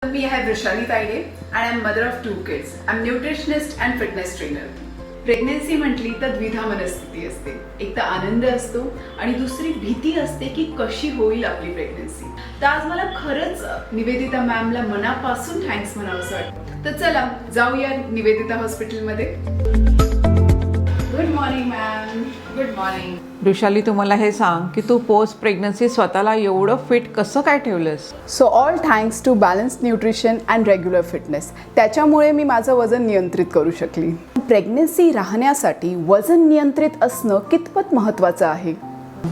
Me, I have Vrishali Taide and I'm mother of 2 kids. I'm nutritionist and fitness trainer. Pregnancy म्हटली तर द्विधा मनस्थिती असते. एक तर आनंद असतो आणि दुसरी भीती असते की कशी होईल आपली प्रेग्नेन्सी. तर आज मला खरंच निवेदिता मॅमला मनापासून थँक्स म्हणावंसं वाटतं. तर चला जाऊया निवेदिता हॉस्पिटलमध्ये. Good morning ma'am. Good morning. Vrushali, तू मला हे सांग की तू पोस्ट प्रेग्नन्सी स्वतःला एवढं फिट कसं काय ठेवलंस? So all thanks to balance nutrition and regular fitness. त्याच्यामुळे मी माझं वजन नियंत्रित करू शकली. प्रेग्नेन्सी राहण्यासाठी वजन नियंत्रित असणं कितपत महत्त्वाचं आहे?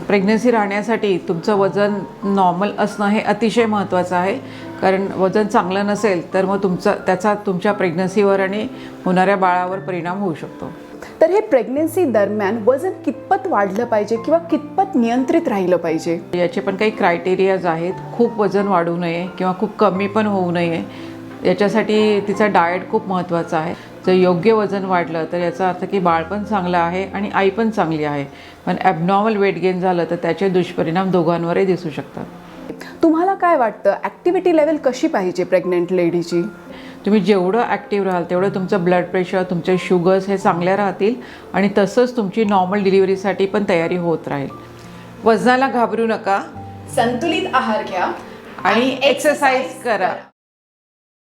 प्रेग्नन्सी राहण्यासाठी तुमचं वजन नॉर्मल असणं हे अतिशय महत्त्वाचं आहे. कारण वजन चांगलं नसेल तर मग त्याचा तुमच्या प्रेग्नन्सीवर आणि होणाऱ्या बाळावर परिणाम होऊ शकतो. तर हे प्रेग्नेन्सी दरम्यान वजन कितपत वाढलं पाहिजे किंवा कितपत नियंत्रित राहिलं पाहिजे? याचे पण काही क्रायटेरियाज आहेत. खूप वजन वाढू नये किंवा खूप कमी पण होऊ नये. याच्यासाठी तिचा डाएट खूप महत्त्वाचा आहे. जर योग्य वजन वाढलं तर याचा अर्थ की बाळ पण चांगलं आहे आणि आई पण चांगली आहे. पण ॲबनॉर्मल वेट गेन झालं तर त्याचे दुष्परिणाम दोघांवरही दिसू शकतात. तुम्हाला काय वाटतं, ॲक्टिव्हिटी लेवल कशी पाहिजे प्रेग्नंट लेडीची? तुम्ही जेवढं ॲक्टिव्ह राहाल तेवढं तुमचं ब्लड प्रेशर, तुमचे शुगर्स हे चांगल्या राहतील आणि तसंच तुमची नॉर्मल डिलिव्हरीसाठी पण तयारी होत राहील. वजनाला घाबरू नका, संतुलित आहार घ्या आणि एक्सरसाइज करा.